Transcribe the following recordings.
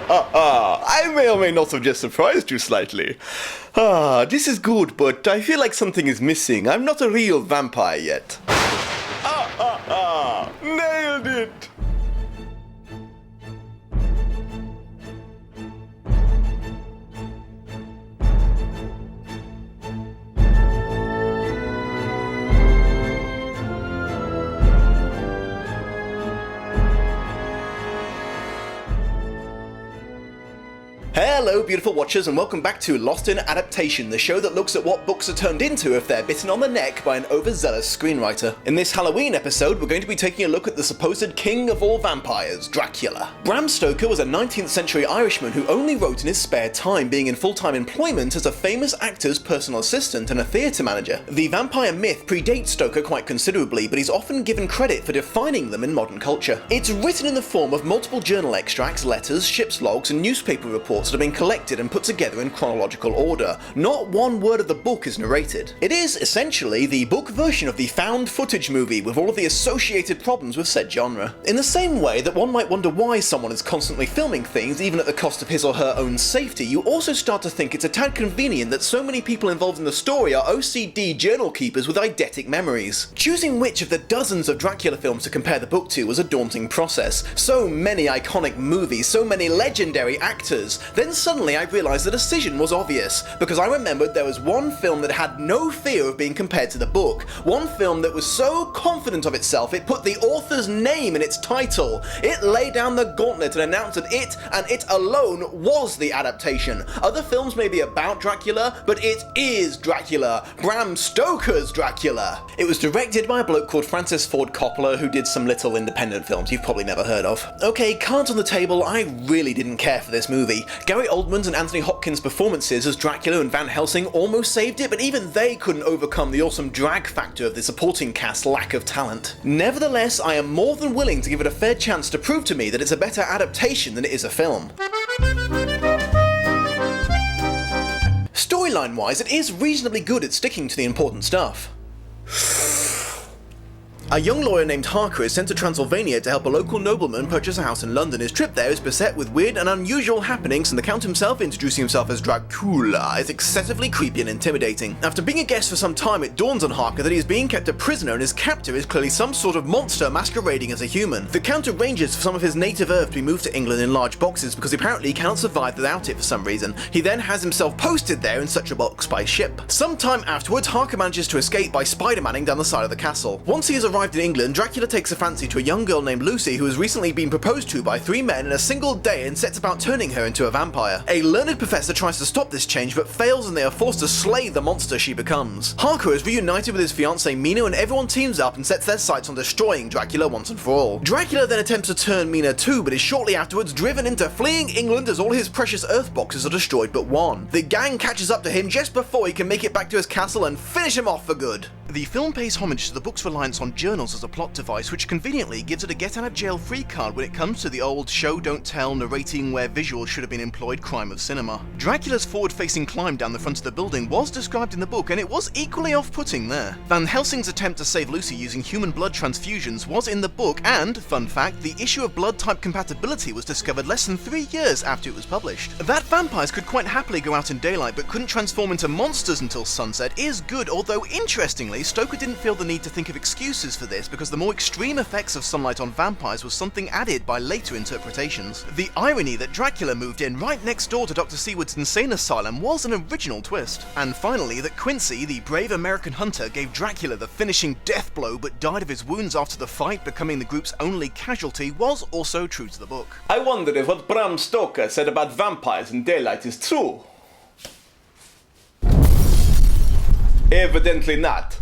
I may or may not have just surprised you slightly. This is good, but I feel like something is missing. I'm not a real vampire yet. Nailed it! Hello beautiful watchers and welcome back to Lost in Adaptation, the show that looks at what books are turned into if they're bitten on the neck by an overzealous screenwriter. In this Halloween episode we're going to be taking a look at the supposed king of all vampires, Dracula. Bram Stoker was a 19th century Irishman who only wrote in his spare time, being in full-time employment as a famous actor's personal assistant and a theatre manager. The vampire myth predates Stoker quite considerably, but he's often given credit for defining them in modern culture. It's written in the form of multiple journal extracts, letters, ship's logs and newspaper reports that have been collected and put together in chronological order. Not one word of the book is narrated. It is essentially the book version of the found footage movie with all of the associated problems with said genre. In the same way that one might wonder why someone is constantly filming things even at the cost of his or her own safety, you also start to think it's a tad convenient that so many people involved in the story are OCD journal keepers with eidetic memories. Choosing which of the dozens of Dracula films to compare the book to was a daunting process. So many iconic movies, so many legendary actors. Then suddenly I realised the decision was obvious, because I remembered there was one film that had no fear of being compared to the book, one film that was so confident of itself it put the author's name in its title. It laid down the gauntlet and announced that it, and it alone, was the adaptation. Other films may be about Dracula, but it is Dracula, Bram Stoker's Dracula. It was directed by a bloke called Francis Ford Coppola who did some little independent films you've probably never heard of. Okay, cards on the table, I really didn't care for this movie. Gary Oldman's and Anthony Hopkins' performances as Dracula and Van Helsing almost saved it, but even they couldn't overcome the awesome drag factor of the supporting cast's lack of talent. Nevertheless, I am more than willing to give it a fair chance to prove to me that it's a better adaptation than it is a film. Storyline-wise, it is reasonably good at sticking to the important stuff. A young lawyer named Harker is sent to Transylvania to help a local nobleman purchase a house in London. His trip there is beset with weird and unusual happenings, and the Count himself, introducing himself as Dracula, is excessively creepy and intimidating. After being a guest for some time, it dawns on Harker that he is being kept a prisoner and his captor is clearly some sort of monster masquerading as a human. The Count arranges for some of his native earth to be moved to England in large boxes because apparently he cannot survive without it for some reason. He then has himself posted there in such a box by ship. Sometime afterwards, Harker manages to escape by Spider-Manning down the side of the castle. Once he has arrived in England, Dracula takes a fancy to a young girl named Lucy who has recently been proposed to by 3 men in a single day and sets about turning her into a vampire. A learned professor tries to stop this change but fails and they are forced to slay the monster she becomes. Harker is reunited with his fiancée Mina and everyone teams up and sets their sights on destroying Dracula once and for all. Dracula then attempts to turn Mina too, but is shortly afterwards driven into fleeing England as all his precious earth boxes are destroyed but one. The gang catches up to him just before he can make it back to his castle and finish him off for good. The film pays homage to the book's reliance on journals as a plot device, which conveniently gives it a get-out-of-jail-free card when it comes to the old show-don't-tell, narrating where visuals should have been employed crime of cinema. Dracula's forward-facing climb down the front of the building was described in the book, and it was equally off-putting there. Van Helsing's attempt to save Lucy using human blood transfusions was in the book, and, fun fact, the issue of blood-type compatibility was discovered less than 3 years after it was published. That vampires could quite happily go out in daylight but couldn't transform into monsters until sunset is good, although interestingly, Stoker didn't feel the need to think of excuses for this because the more extreme effects of sunlight on vampires was something added by later interpretations. The irony that Dracula moved in right next door to Dr. Seward's insane asylum was an original twist. And finally, that Quincy, the brave American hunter, gave Dracula the finishing death blow but died of his wounds after the fight, becoming the group's only casualty, was also true to the book. I wonder if what Bram Stoker said about vampires in daylight is true. Evidently not.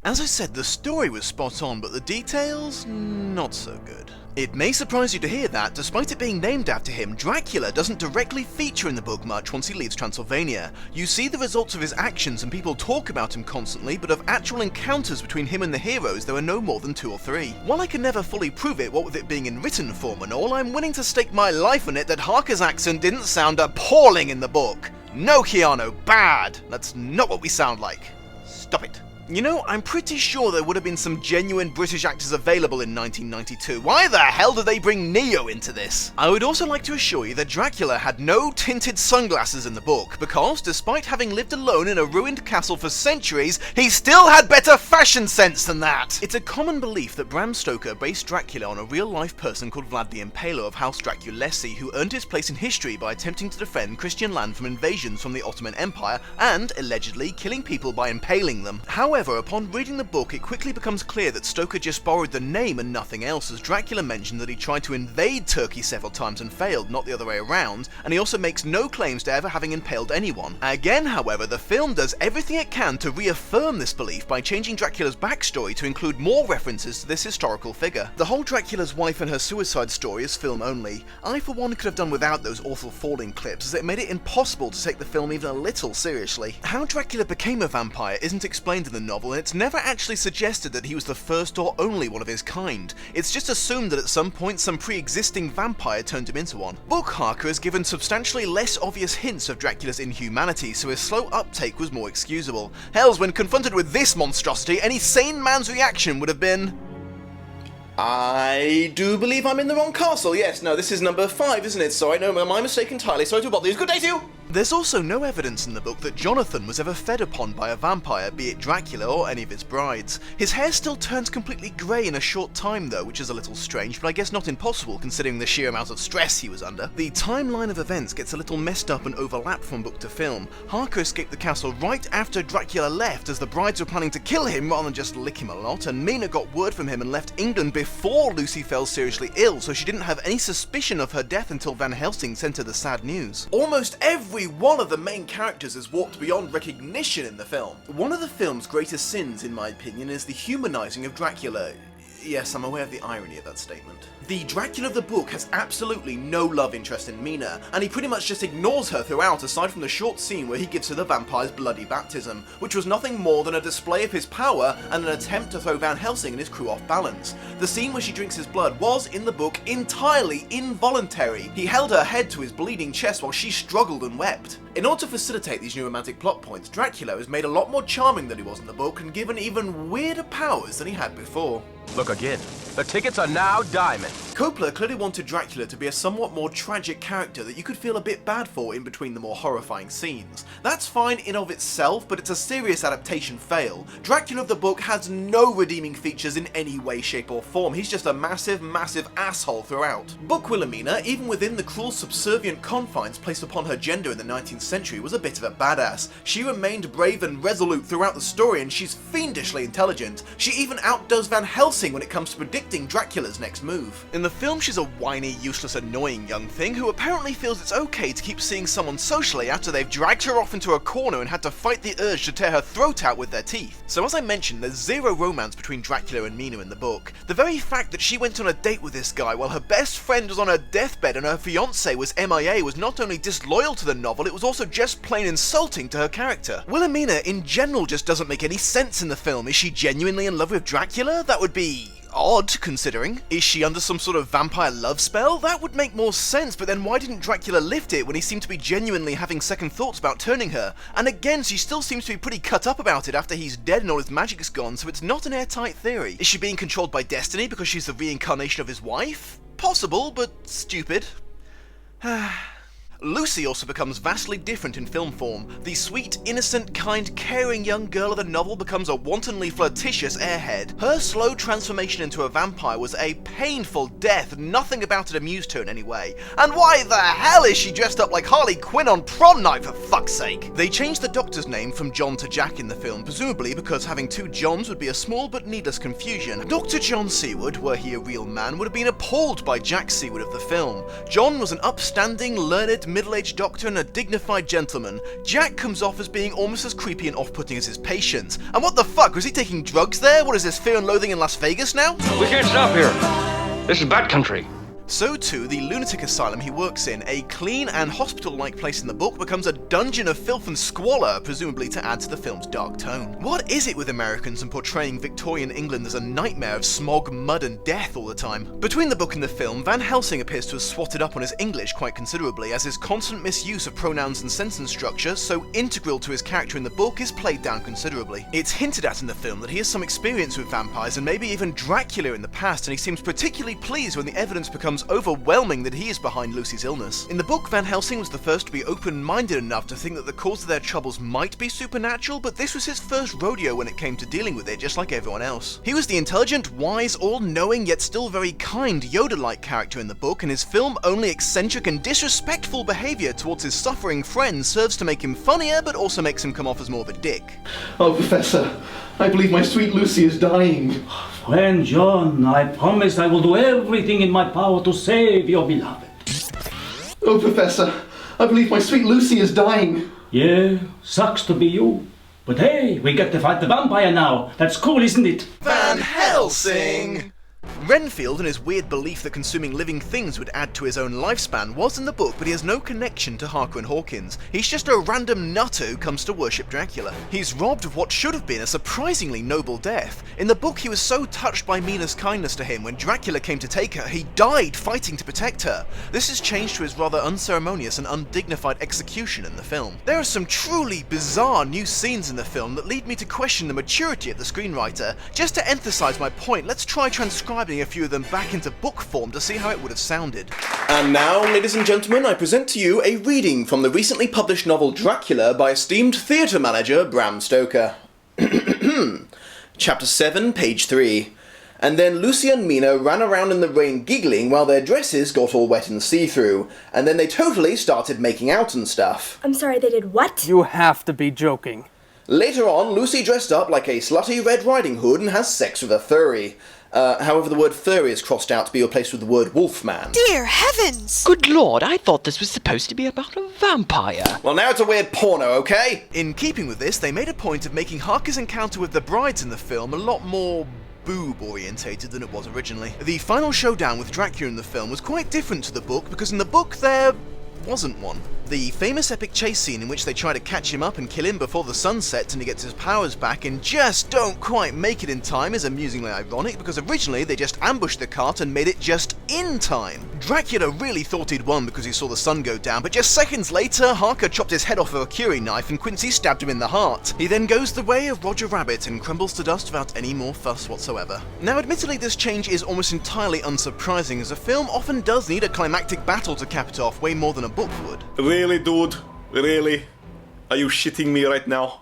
As I said, the story was spot on, but the details, not so good. It may surprise you to hear that, despite it being named after him, Dracula doesn't directly feature in the book much once he leaves Transylvania. You see the results of his actions and people talk about him constantly, but of actual encounters between him and the heroes there are no more than 2 or 3. While I can never fully prove it, what with it being in written form and all, I'm willing to stake my life on it that Harker's accent didn't sound appalling in the book. No, Keanu, bad! That's not what we sound like. Stop it. You know, I'm pretty sure there would have been some genuine British actors available in 1992. Why the hell did they bring Neo into this? I would also like to assure you that Dracula had no tinted sunglasses in the book, because despite having lived alone in a ruined castle for centuries, he still had better fashion sense than that! It's a common belief that Bram Stoker based Dracula on a real-life person called Vlad the Impaler of House Draculesi, who earned his place in history by attempting to defend Christian land from invasions from the Ottoman Empire, and, allegedly, killing people by impaling them. However, upon reading the book, it quickly becomes clear that Stoker just borrowed the name and nothing else, as Dracula mentioned that he tried to invade Turkey several times and failed, not the other way around, and he also makes no claims to ever having impaled anyone. Again, however, the film does everything it can to reaffirm this belief by changing Dracula's backstory to include more references to this historical figure. The whole Dracula's wife and her suicide story is film only. I, for one, could have done without those awful falling clips, as it made it impossible to take the film even a little seriously. How Dracula became a vampire isn't explained in the novel, and it's never actually suggested that he was the first or only one of his kind. It's just assumed that at some point some pre-existing vampire turned him into one. Book Harker has given substantially less obvious hints of Dracula's inhumanity, so his slow uptake was more excusable. Hells, when confronted with this monstrosity, any sane man's reaction would have been... I do believe I'm in the wrong castle. Yes, no, this is number 5, isn't it? Sorry, no, my mistake entirely. Sorry to bother you. Good day to you! There's also no evidence in the book that Jonathan was ever fed upon by a vampire, be it Dracula or any of his brides. His hair still turns completely grey in a short time though, which is a little strange, but I guess not impossible considering the sheer amount of stress he was under. The timeline of events gets a little messed up and overlapped from book to film. Harker escaped the castle right after Dracula left, as the brides were planning to kill him rather than just lick him a lot, and Mina got word from him and left England before Lucy fell seriously ill, so she didn't have any suspicion of her death until Van Helsing sent her the sad news. Almost every one of the main characters has walked beyond recognition in the film. One of the film's greatest sins, in my opinion, is the humanizing of Dracula. Yes, I'm aware of the irony of that statement. The Dracula of the book has absolutely no love interest in Mina, and he pretty much just ignores her throughout, aside from the short scene where he gives her the vampire's bloody baptism, which was nothing more than a display of his power and an attempt to throw Van Helsing and his crew off balance. The scene where she drinks his blood was, in the book, entirely involuntary. He held her head to his bleeding chest while she struggled and wept. In order to facilitate these new romantic plot points, Dracula is made a lot more charming than he was in the book and given even weirder powers than he had before. Look again. The tickets are now diamond. Coppola clearly wanted Dracula to be a somewhat more tragic character that you could feel a bit bad for in between the more horrifying scenes. That's fine in of itself, but it's a serious adaptation fail. Dracula of the book has no redeeming features in any way, shape or form. He's just a massive, massive asshole throughout. Book Wilhelmina, even within the cruel subservient confines placed upon her gender in the 19th century, was a bit of a badass. She remained brave and resolute throughout the story, and she's fiendishly intelligent. She even outdoes Van Helsing when it comes to predicting Dracula's next move. In the film, she's a whiny, useless, annoying young thing who apparently feels it's okay to keep seeing someone socially after they've dragged her off into a corner and had to fight the urge to tear her throat out with their teeth. So as I mentioned, there's zero romance between Dracula and Mina in the book. The very fact that she went on a date with this guy while her best friend was on her deathbed and her fiancé was MIA was not only disloyal to the novel, it was also just plain insulting to her character. Wilhelmina in general just doesn't make any sense in the film. Is she genuinely in love with Dracula? That would be odd, considering. Is she under some sort of vampire love spell? That would make more sense, but then why didn't Dracula lift it when he seemed to be genuinely having second thoughts about turning her? And again, she still seems to be pretty cut up about it after he's dead and all his magic's gone, so it's not an airtight theory. Is she being controlled by destiny because she's the reincarnation of his wife? Possible, but stupid. Lucy also becomes vastly different in film form. The sweet, innocent, kind, caring young girl of the novel becomes a wantonly flirtatious airhead. Her slow transformation into a vampire was a painful death, nothing about it amused her in any way. And why the hell is she dressed up like Harley Quinn on prom night, for fuck's sake? They changed the Doctor's name from John to Jack in the film, presumably because having two Johns would be a small but needless confusion. Dr. John Seward, were he a real man, would have been appalled by Jack Seward of the film. John was an upstanding, learned, middle-aged doctor and a dignified gentleman. Jack comes off as being almost as creepy and off-putting as his patient. And what the fuck, was he taking drugs there? What is this, Fear and Loathing in Las Vegas now? We can't stop here. This is bad country. So too, the lunatic asylum he works in, a clean and hospital-like place in the book, becomes a dungeon of filth and squalor, presumably to add to the film's dark tone. What is it with Americans and portraying Victorian England as a nightmare of smog, mud and death all the time? Between the book and the film, Van Helsing appears to have swatted up on his English quite considerably, as his constant misuse of pronouns and sentence structure, so integral to his character in the book, is played down considerably. It's hinted at in the film that he has some experience with vampires and maybe even Dracula in the past, and he seems particularly pleased when the evidence becomes overwhelming that he is behind Lucy's illness. In the book, Van Helsing was the first to be open-minded enough to think that the cause of their troubles might be supernatural, but this was his first rodeo when it came to dealing with it, just like everyone else. He was the intelligent, wise, all-knowing, yet still very kind, Yoda-like character in the book, and his film-only eccentric and disrespectful behaviour towards his suffering friends serves to make him funnier, but also makes him come off as more of a dick. Oh, Professor, I believe my sweet Lucy is dying. Friend John, I promise I will do everything in my power to save your beloved. Oh, Professor, I believe my sweet Lucy is dying. Yeah, sucks to be you. But hey, we get to fight the vampire now. That's cool, isn't it? Van Helsing! Renfield and his weird belief that consuming living things would add to his own lifespan was in the book, but he has no connection to Harker and Hawkins. He's just a random nutter who comes to worship Dracula. He's robbed of what should have been a surprisingly noble death. In the book, he was so touched by Mina's kindness to him when Dracula came to take her, he died fighting to protect her. This has changed to his rather unceremonious and undignified execution in the film. There are some truly bizarre new scenes in the film that lead me to question the maturity of the screenwriter. Just to emphasize my point, let's try transcribing a few of them back into book form to see how it would have sounded. And now, ladies and gentlemen, I present to you a reading from the recently published novel Dracula by esteemed theatre manager Bram Stoker. Chapter 7, page 3. And then Lucy and Mina ran around in the rain giggling while their dresses got all wet and see-through, and then they totally started making out and stuff. I'm sorry, they did what? You have to be joking. Later on, Lucy dressed up like a slutty Red Riding Hood and has sex with a furry. However, the word furry is crossed out to be replaced with the word wolfman. Dear heavens! Good lord, I thought this was supposed to be about a vampire. Well, now it's a weird porno, okay? In keeping with this, they made a point of making Harker's encounter with the brides in the film a lot more boob-orientated than it was originally. The final showdown with Dracula in the film was quite different to the book, because in the book there wasn't one. The famous epic chase scene in which they try to catch him up and kill him before the sun sets and he gets his powers back and just don't quite make it in time is amusingly ironic, because originally they just ambushed the cart and made it just in time. Dracula really thought he'd won because he saw the sun go down, but just seconds later, Harker chopped his head off with a curie knife and Quincy stabbed him in the heart. He then goes the way of Roger Rabbit and crumbles to dust without any more fuss whatsoever. Now admittedly this change is almost entirely unsurprising, as a film often does need a climactic battle to cap it off way more than a book would. Really, dude? Really? Are you shitting me right now?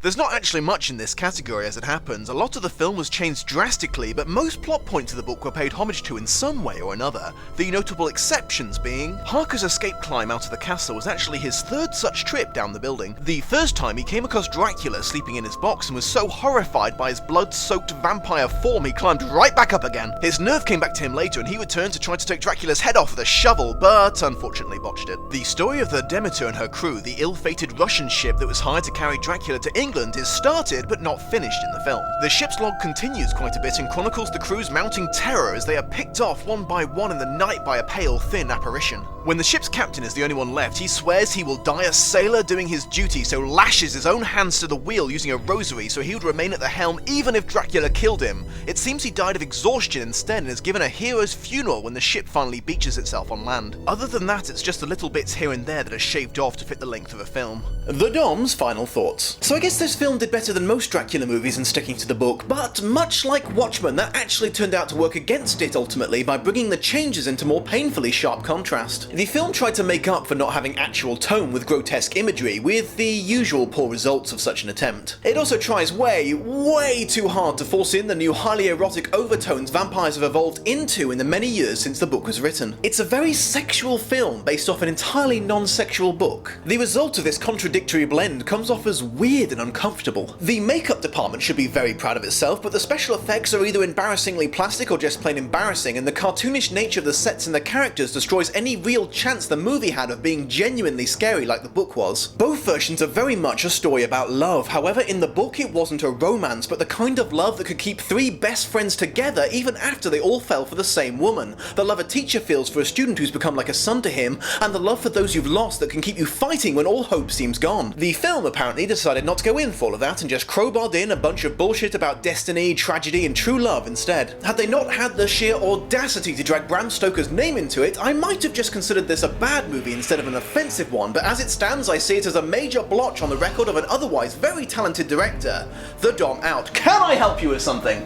There's not actually much in this category as it happens. A lot of the film was changed drastically, but most plot points of the book were paid homage to in some way or another. The notable exceptions being, Harker's escape climb out of the castle was actually his third such trip down the building. The first time he came across Dracula sleeping in his box and was so horrified by his blood-soaked vampire form he climbed right back up again. His nerve came back to him later and he returned to try to take Dracula's head off with a shovel, but unfortunately botched it. The story of the Demeter and her crew, the ill-fated Russian ship that was hired to carry Dracula to England, is started but not finished in the film. The ship's log continues quite a bit and chronicles the crew's mounting terror as they are picked off one by one in the night by a pale, thin apparition. When the ship's captain is the only one left, he swears he will die a sailor doing his duty, so lashes his own hands to the wheel using a rosary so he would remain at the helm even if Dracula killed him. It seems he died of exhaustion instead and is given a hero's funeral when the ship finally beaches itself on land. Other than that, it's just the little bits here and there that are shaved off to fit the length of a film. The Dom's final thoughts. So I guess this film did better than most Dracula movies in sticking to the book, but much like Watchmen, that actually turned out to work against it ultimately by bringing the changes into more painfully sharp contrast. The film tried to make up for not having actual tone with grotesque imagery, with the usual poor results of such an attempt. It also tries way too hard to force in the new highly erotic overtones vampires have evolved into in the many years since the book was written. It's a very sexual film based off an entirely non-sexual book. The result of this contradictory blend comes off as weird and uncomfortable. The makeup department should be very proud of itself, but the special effects are either embarrassingly plastic or just plain embarrassing, and the cartoonish nature of the sets and the characters destroys any real real chance the movie had of being genuinely scary like the book was. Both versions are very much a story about love, however in the book it wasn't a romance, but the kind of love that could keep three best friends together even after they all fell for the same woman. The love a teacher feels for a student who's become like a son to him, and the love for those you've lost that can keep you fighting when all hope seems gone. The film apparently decided not to go in for all of that and just crowbarred in a bunch of bullshit about destiny, tragedy, and true love instead. Had they not had the sheer audacity to drag Bram Stoker's name into it, I might have just considered this a bad movie instead of an offensive one, but as it stands I see it as a major blotch on the record of an otherwise very talented director. The Dom out. Can I help you with something?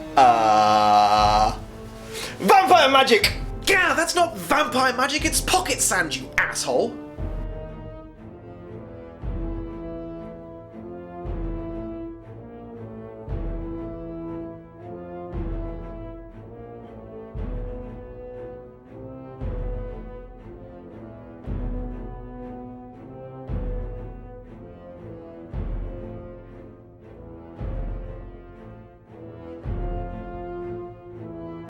Vampire magic! Yeah, that's not vampire magic, it's pocket sand, you asshole!